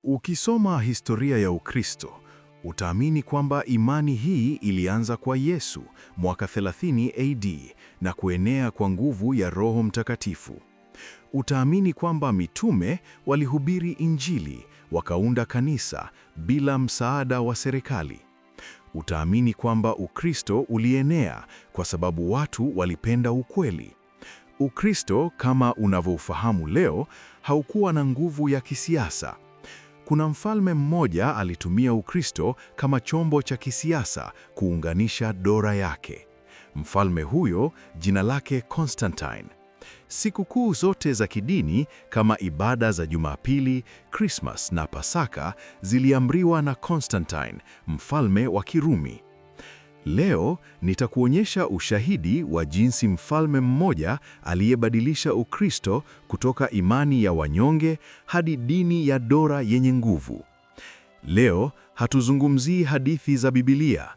Ukisoma historia ya Ukristo, utaamini kwamba imani hii ilianza kwa Yesu mwaka 30 AD na kuenea kwa nguvu ya Roho Mtakatifu. Utaamini kwamba mitume walihubiri Injili, wakaunda kanisa bila msaada wa serikali. Utaamini kwamba Ukristo ulienea kwa sababu watu walipenda ukweli. Ukristo kama unavyofahamu leo haukuwa na nguvu ya kisiasa. Kuna mfalme mmoja alitumia Ukristo kama chombo cha kisiasa kuunganisha dola yake. Mfalme huyo jina lake Constantine. Sikukuu zote za kidini kama ibada za Jumapili, Christmas na Pasaka ziliamriwa na Constantine, mfalme wa Kirumi. Leo nitakuonyesha ushahidi wa jinsi mfalme mmoja aliyebadilisha Ukristo kutoka imani ya wanyonge hadi dini ya dola yenye nguvu. Leo hatuzungumzii hadithi za Biblia.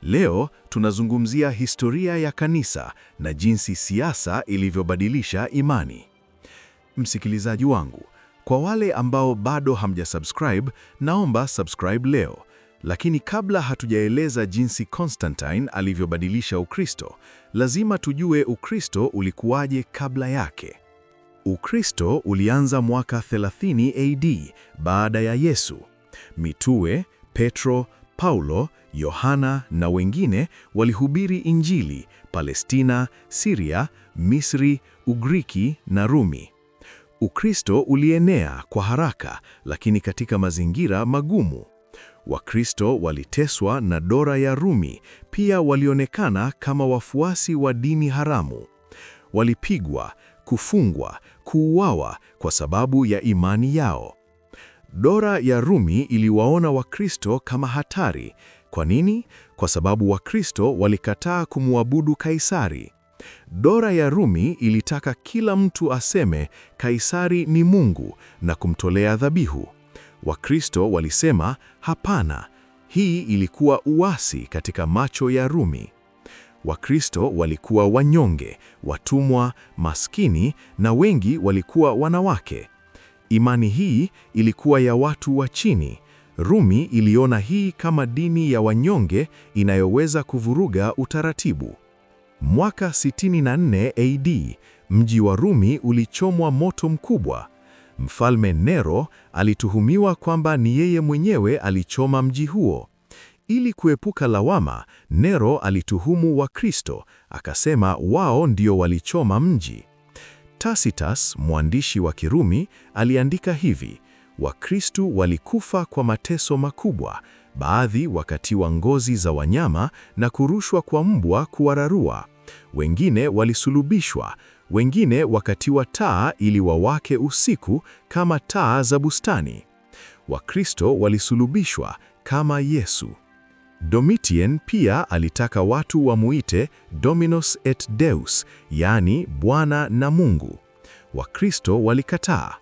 Leo tunazungumzia historia ya kanisa na jinsi siasa ilivyobadilisha imani. Msikilizaji wangu, kwa wale ambao bado hamjasubscribe, naomba subscribe leo. Lakini kabla hatujaeleza jinsi Constantine alivyobadilisha Ukristo, lazima tujue Ukristo ulikuwaje kabla yake. Ukristo ulianza mwaka 30 AD baada ya Yesu. Mitume Petro, Paulo, Yohana na wengine walihubiri Injili Palestina, Syria, Misri, Ugiriki na Rumi. Ukristo ulienea kwa haraka, lakini katika mazingira magumu. Wakristo waliteswa na dola ya Rumi, pia walionekana kama wafuasi wa dini haramu. Walipigwa, kufungwa, kuuawa kwa sababu ya imani yao. Dola ya Rumi iliwaona Wakristo kama hatari. Kwa nini? Kwa sababu Wakristo walikataa kumwabudu Kaisari. Dola ya Rumi ilitaka kila mtu aseme Kaisari ni Mungu na kumtolea dhabihu. Wakristo walisema hapana. Hii ilikuwa uasi katika macho ya Rumi. Wakristo walikuwa wanyonge, watumwa, maskini na wengi walikuwa wanawake. Imani hii ilikuwa ya watu wa chini. Rumi iliona hii kama dini ya wanyonge inayoweza kuvuruga utaratibu. Mwaka 64 AD, mji wa Rumi ulichomwa moto mkubwa. Mfalme Nero alituhumiwa kwamba ni yeye mwenyewe alichoma mji huo. Ili kuepuka lawama, Nero alituhumu Wakristo, akasema wao ndio walichoma mji. Tacitus, mwandishi wa Kirumi, aliandika hivi: Wakristo walikufa kwa mateso makubwa, baadhi wakatiwa ngozi za wanyama na kurushwa kwa mbwa kuwararua. Wengine walisulubishwa, wengine wakatiwa taa ili wawake usiku kama taa za bustani. Wakristo walisulubishwa kama Yesu. Domitian pia alitaka watu wamuite Dominus et Deus, yaani Bwana na Mungu. Wakristo walikataa.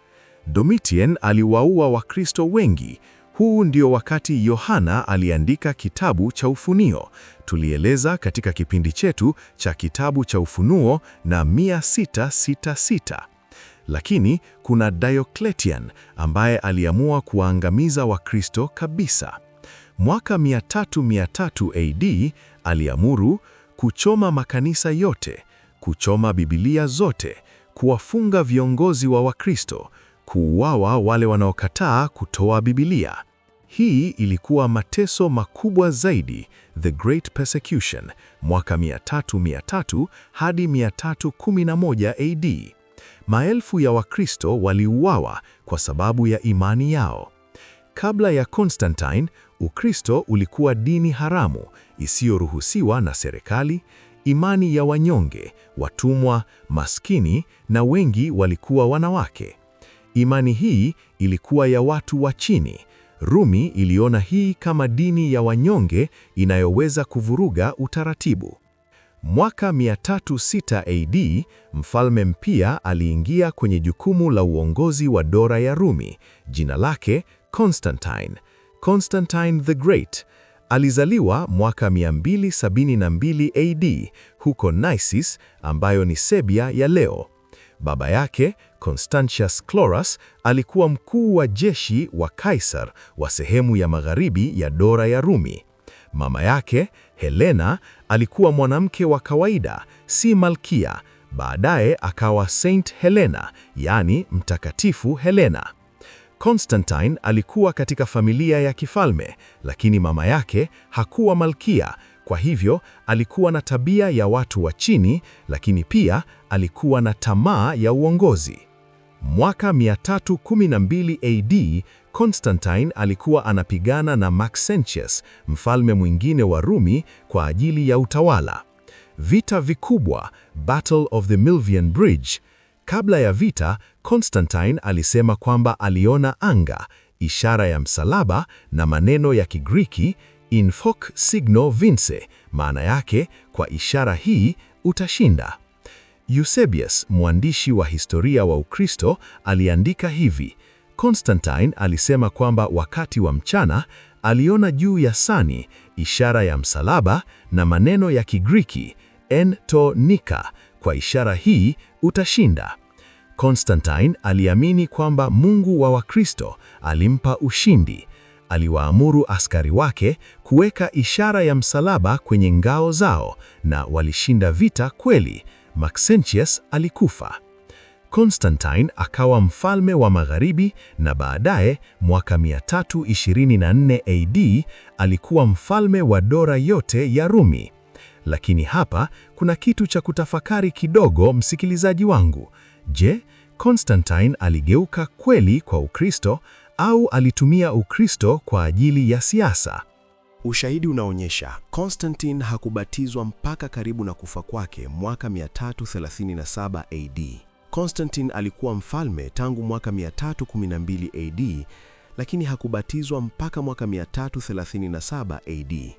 Domitian aliwaua Wakristo wengi. Huu ndio wakati Yohana aliandika kitabu cha Ufunuo. Tulieleza katika kipindi chetu cha kitabu cha Ufunuo na 666. Lakini kuna Diocletian ambaye aliamua kuwaangamiza Wakristo kabisa. Mwaka 300 AD aliamuru kuchoma makanisa yote, kuchoma Biblia zote, kuwafunga viongozi wa Wakristo, kuuawa wale wanaokataa kutoa Biblia. Hii ilikuwa mateso makubwa zaidi, The Great Persecution, mwaka 300 hadi 311 AD. Maelfu ya Wakristo waliuawa kwa sababu ya imani yao. Kabla ya Constantine, Ukristo ulikuwa dini haramu isiyoruhusiwa na serikali, imani ya wanyonge, watumwa, maskini na wengi walikuwa wanawake. Imani hii ilikuwa ya watu wa chini. Rumi iliona hii kama dini ya wanyonge inayoweza kuvuruga utaratibu. Mwaka 306 AD, mfalme mpya aliingia kwenye jukumu la uongozi wa dola ya Rumi. Jina lake Constantine. Constantine the Great. Alizaliwa mwaka 272 AD huko Nicis, ambayo ni Serbia ya leo. Baba yake, Constantius Chlorus, alikuwa mkuu wa jeshi wa Kaisar wa sehemu ya magharibi ya dola ya Rumi. Mama yake, Helena, alikuwa mwanamke wa kawaida, si malkia. Baadaye akawa Saint Helena, yaani Mtakatifu Helena. Constantine alikuwa katika familia ya kifalme, lakini mama yake hakuwa malkia. Kwa hivyo alikuwa na tabia ya watu wa chini, lakini pia alikuwa na tamaa ya uongozi. Mwaka 312 AD, Constantine alikuwa anapigana na Maxentius, mfalme mwingine wa Rumi, kwa ajili ya utawala. Vita vikubwa, Battle of the Milvian Bridge. Kabla ya vita, Constantine alisema kwamba aliona anga, ishara ya msalaba na maneno ya Kigiriki in hoc signo vince, maana yake kwa ishara hii utashinda. Eusebius, mwandishi wa historia wa Ukristo, aliandika hivi: Constantine alisema kwamba wakati wa mchana aliona juu ya sani ishara ya msalaba na maneno ya Kigiriki en to nika, kwa ishara hii utashinda. Constantine aliamini kwamba Mungu wa Wakristo alimpa ushindi. Aliwaamuru askari wake kuweka ishara ya msalaba kwenye ngao zao, na walishinda vita kweli. Maxentius alikufa. Constantine akawa mfalme wa Magharibi, na baadaye mwaka 324 AD alikuwa mfalme wa dola yote ya Rumi. Lakini hapa kuna kitu cha kutafakari kidogo, msikilizaji wangu. Je, Constantine aligeuka kweli kwa Ukristo au alitumia Ukristo kwa ajili ya siasa? Ushahidi unaonyesha Constantine hakubatizwa mpaka karibu na kufa kwake mwaka 337 AD. Constantine alikuwa mfalme tangu mwaka 312 AD, lakini hakubatizwa mpaka mwaka 337 AD,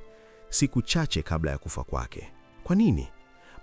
siku chache kabla ya kufa kwake. Kwa nini?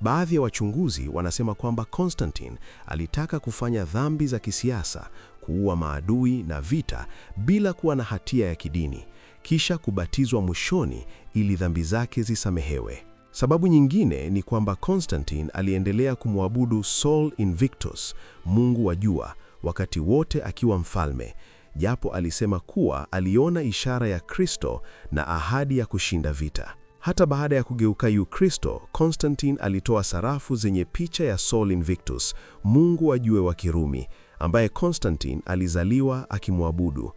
Baadhi ya wachunguzi wanasema kwamba Constantine alitaka kufanya dhambi za kisiasa, kuua maadui na vita bila kuwa na hatia ya kidini, kisha kubatizwa mwishoni ili dhambi zake zisamehewe. Sababu nyingine ni kwamba Constantine aliendelea kumwabudu Sol Invictus, mungu wa jua, wakati wote akiwa mfalme, japo alisema kuwa aliona ishara ya Kristo na ahadi ya kushinda vita. Hata baada ya kugeuka Ukristo, Constantine alitoa sarafu zenye picha ya Sol Invictus, mungu wa jua wa Kirumi, ambaye Constantine alizaliwa akimwabudu.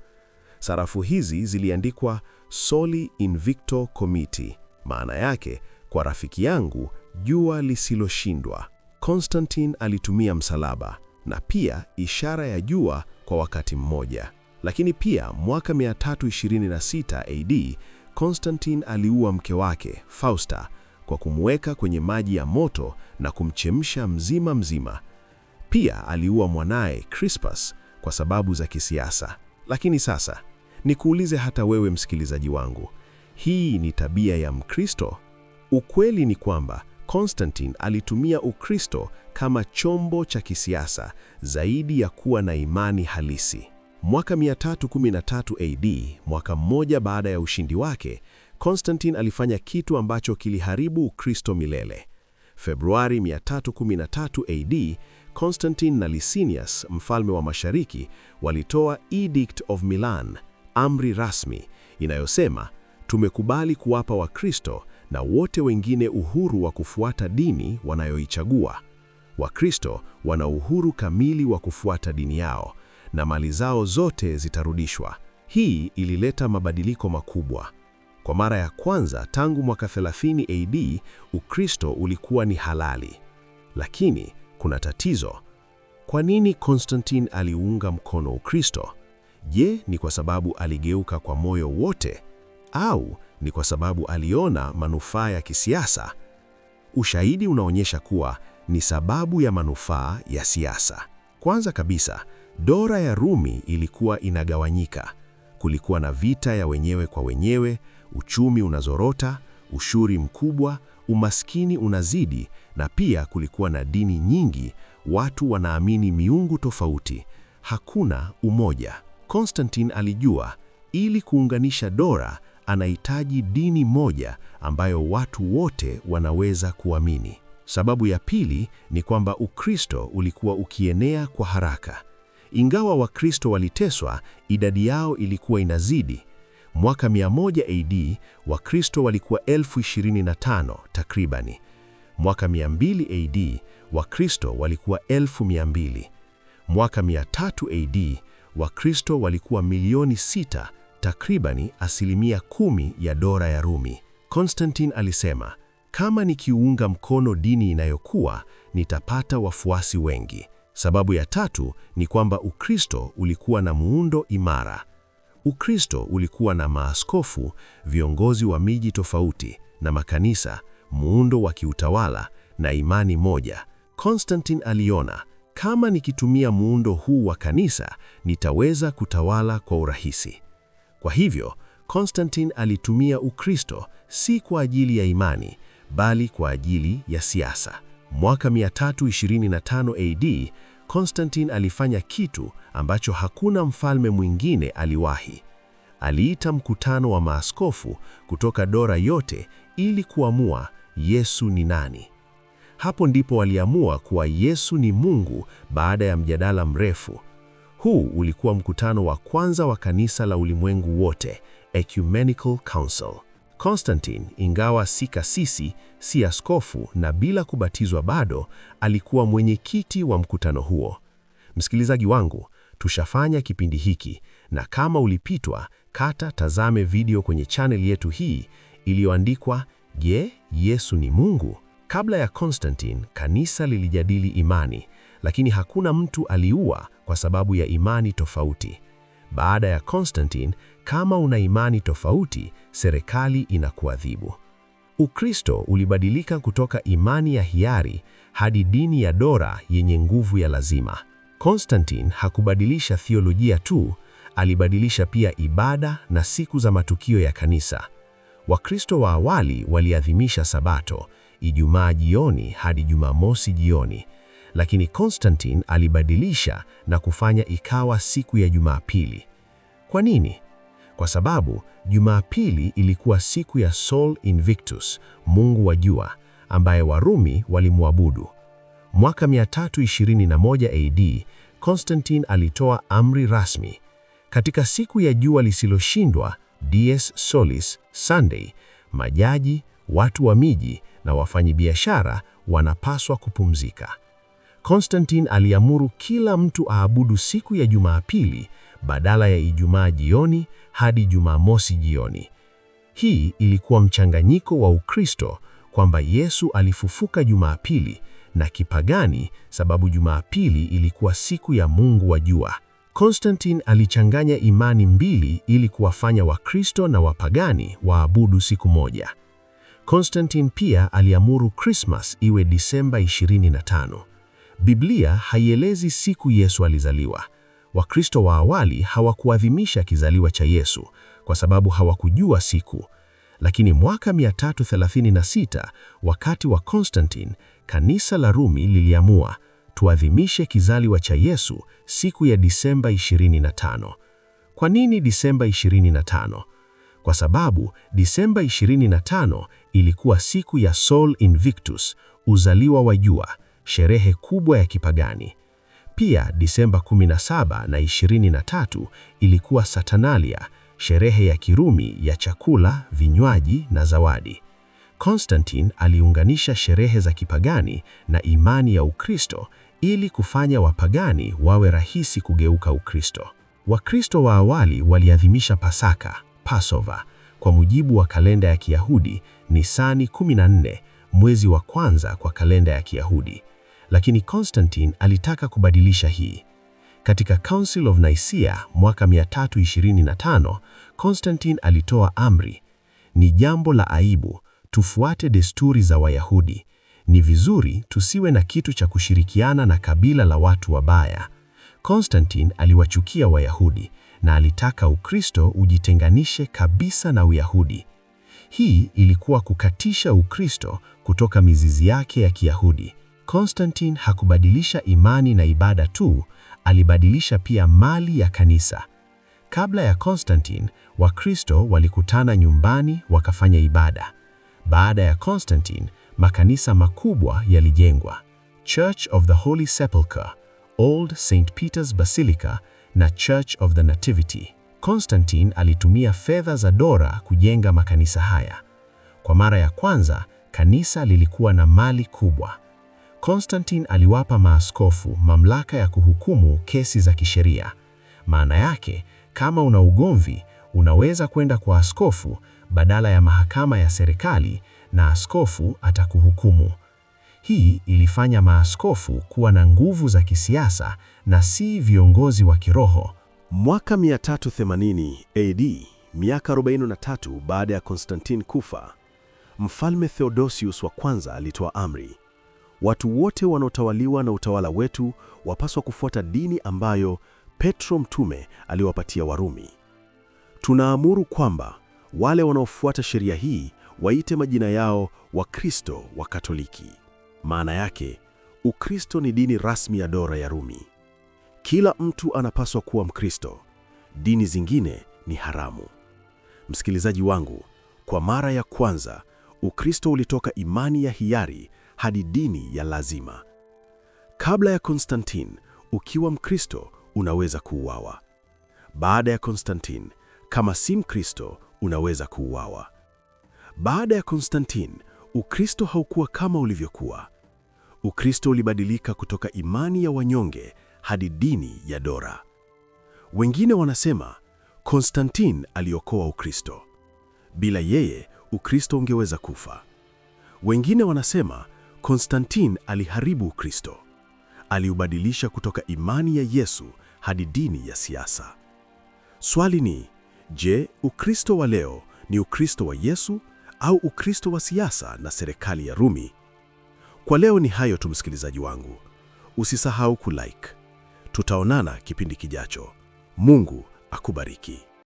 Sarafu hizi ziliandikwa Soli Invicto Comiti, maana yake kwa rafiki yangu jua lisiloshindwa. Constantine alitumia msalaba na pia ishara ya jua kwa wakati mmoja. Lakini pia mwaka 326 AD, Constantine aliua mke wake Fausta kwa kumweka kwenye maji ya moto na kumchemsha mzima mzima. Pia aliua mwanaye Crispus kwa sababu za kisiasa. Lakini sasa nikuulize hata wewe msikilizaji wangu, hii ni tabia ya Mkristo? Ukweli ni kwamba Constantine alitumia Ukristo kama chombo cha kisiasa zaidi ya kuwa na imani halisi. Mwaka 313 AD, mwaka mmoja baada ya ushindi wake, Constantine alifanya kitu ambacho kiliharibu Ukristo milele. Februari 313 AD, Constantine na Licinius, mfalme wa Mashariki, walitoa Edict of Milan, amri rasmi inayosema tumekubali kuwapa Wakristo na wote wengine uhuru wa kufuata dini wanayoichagua. Wakristo wana uhuru kamili wa kufuata dini yao na mali zao zote zitarudishwa. Hii ilileta mabadiliko makubwa. Kwa mara ya kwanza tangu mwaka 30 AD, Ukristo ulikuwa ni halali. Lakini kuna tatizo. Kwa nini Constantine aliunga mkono Ukristo? Je, ni kwa sababu aligeuka kwa moyo wote? Au ni kwa sababu aliona manufaa ya kisiasa? Ushahidi unaonyesha kuwa ni sababu ya manufaa ya siasa. Kwanza kabisa, dola ya Rumi ilikuwa inagawanyika. Kulikuwa na vita ya wenyewe kwa wenyewe, uchumi unazorota, ushuru mkubwa, umaskini unazidi, na pia kulikuwa na dini nyingi, watu wanaamini miungu tofauti. Hakuna umoja. Constantine alijua ili kuunganisha dola anahitaji dini moja ambayo watu wote wanaweza kuamini. Sababu ya pili ni kwamba Ukristo ulikuwa ukienea kwa haraka. Ingawa Wakristo waliteswa, idadi yao ilikuwa inazidi. Mwaka 100 AD, Wakristo walikuwa 25,000 takribani. Mwaka 200 AD, Wakristo walikuwa 200,000. Mwaka 300 AD, Wakristo walikuwa milioni 6, takribani 10% ya dola ya Rumi. Konstantin alisema, kama nikiunga mkono dini inayokuwa, nitapata wafuasi wengi. Sababu ya tatu ni kwamba Ukristo ulikuwa na muundo imara. Ukristo ulikuwa na maaskofu, viongozi wa miji tofauti, na makanisa, muundo wa kiutawala na imani moja. Konstantin aliona, kama nikitumia muundo huu wa kanisa, nitaweza kutawala kwa urahisi. Kwa hivyo, Konstantin alitumia Ukristo si kwa ajili ya imani, bali kwa ajili ya siasa. Mwaka 325 AD, Konstantin alifanya kitu ambacho hakuna mfalme mwingine aliwahi. Aliita mkutano wa maaskofu kutoka dola yote ili kuamua Yesu ni nani. Hapo ndipo waliamua kuwa Yesu ni Mungu baada ya mjadala mrefu. Huu ulikuwa mkutano wa kwanza wa kanisa la ulimwengu wote, Ecumenical Council. Konstantin, ingawa si kasisi, si askofu na bila kubatizwa bado, alikuwa mwenyekiti wa mkutano huo. Msikilizaji wangu, tushafanya kipindi hiki, na kama ulipitwa, tazame video kwenye channel yetu hii iliyoandikwa Je, Yesu ni Mungu? Kabla ya Konstantin, kanisa lilijadili imani, lakini hakuna mtu aliua kwa sababu ya imani tofauti. Baada ya Konstantin, kama una imani tofauti, serikali inakuadhibu. Ukristo ulibadilika kutoka imani ya hiari hadi dini ya dola yenye nguvu ya lazima. Konstantin hakubadilisha theolojia tu, alibadilisha pia ibada na siku za matukio ya kanisa. Wakristo wa awali waliadhimisha Sabato, Ijumaa jioni hadi Jumamosi jioni, lakini Konstantin alibadilisha na kufanya ikawa siku ya Jumapili. Kwa nini? Kwa sababu Jumapili ilikuwa siku ya Sol Invictus, Mungu wa jua, ambaye Warumi walimwabudu. Mwaka 321 AD, Konstantin alitoa amri rasmi. Katika siku ya jua lisiloshindwa, Dies Solis, Sunday, majaji, watu wa miji na wafanyabiashara wanapaswa kupumzika. Konstantin aliamuru kila mtu aabudu siku ya Jumapili badala ya Ijumaa jioni hadi Jumamosi jioni. Hii ilikuwa mchanganyiko wa Ukristo kwamba Yesu alifufuka Jumapili na kipagani sababu Jumapili ilikuwa siku ya Mungu wa jua. Konstantin alichanganya imani mbili ili kuwafanya Wakristo na wapagani waabudu siku moja. Konstantin pia aliamuru Christmas iwe Disemba 25. Biblia haielezi siku Yesu alizaliwa. Wakristo wa awali hawakuadhimisha kizaliwa cha Yesu kwa sababu hawakujua siku. Lakini mwaka 336, wakati wa Konstantin, kanisa la Rumi liliamua tuadhimishe kizaliwa cha Yesu siku ya Disemba 25. Kwa nini Disemba 25? Kwa sababu Disemba 25 ilikuwa siku ya Sol Invictus, uzaliwa wa jua, sherehe kubwa ya kipagani. Pia Disemba 17 na 23 ilikuwa Saturnalia, sherehe ya Kirumi ya chakula, vinywaji na zawadi. Konstantin aliunganisha sherehe za kipagani na imani ya Ukristo ili kufanya wapagani wawe rahisi kugeuka Ukristo. Wakristo wa awali waliadhimisha Pasaka, Passover, kwa mujibu wa kalenda ya Kiyahudi, Nisani 14, mwezi wa kwanza kwa kalenda ya Kiyahudi. Lakini Konstantin alitaka kubadilisha hii. Katika Council of Nicaea mwaka 325, Konstantin alitoa amri: ni jambo la aibu, tufuate desturi za Wayahudi. Ni vizuri tusiwe na kitu cha kushirikiana na kabila la watu wabaya. Konstantin aliwachukia Wayahudi na alitaka Ukristo ujitenganishe kabisa na Uyahudi. Hii ilikuwa kukatisha Ukristo kutoka mizizi yake ya Kiyahudi. Konstantin hakubadilisha imani na ibada tu, alibadilisha pia mali ya kanisa. Kabla ya Konstantin, Wakristo walikutana nyumbani wakafanya ibada. Baada ya Konstantin, makanisa makubwa yalijengwa: Church of the Holy Sepulchre, Old St. Peter's Basilica na Church of the Nativity. Constantine alitumia fedha za dola kujenga makanisa haya. Kwa mara ya kwanza, kanisa lilikuwa na mali kubwa. Constantine aliwapa maaskofu mamlaka ya kuhukumu kesi za kisheria. Maana yake, kama una ugomvi, unaweza kwenda kwa askofu badala ya mahakama ya serikali, na askofu atakuhukumu. Hii ilifanya maaskofu kuwa na nguvu za kisiasa na si viongozi wa kiroho. Mwaka 380 AD, miaka 43 baada ya Constantine kufa, Mfalme Theodosius wa kwanza alitoa amri: watu wote wanaotawaliwa na utawala wetu wapaswa kufuata dini ambayo Petro mtume aliwapatia Warumi. Tunaamuru kwamba wale wanaofuata sheria hii waite majina yao Wakristo wa Katoliki. Maana yake, Ukristo ni dini rasmi ya dola ya Rumi. Kila mtu anapaswa kuwa Mkristo. Dini zingine ni haramu. Msikilizaji wangu, kwa mara ya kwanza, Ukristo ulitoka imani ya hiari hadi dini ya lazima. Kabla ya Constantine, ukiwa Mkristo unaweza kuuawa. Baada ya Constantine, kama si Mkristo unaweza kuuawa. Baada ya Constantine, Ukristo haukuwa kama ulivyokuwa. Ukristo ulibadilika kutoka imani ya wanyonge hadi dini ya dola. Wengine wanasema Constantine aliokoa Ukristo. Bila yeye, Ukristo ungeweza kufa. Wengine wanasema Constantine aliharibu Ukristo. Aliubadilisha kutoka imani ya Yesu hadi dini ya siasa. Swali ni, je, Ukristo wa leo ni Ukristo wa Yesu au Ukristo wa siasa na serikali ya Rumi? Kwa leo ni hayo tu, msikilizaji wangu. Usisahau kulike. Tutaonana kipindi kijacho. Mungu akubariki.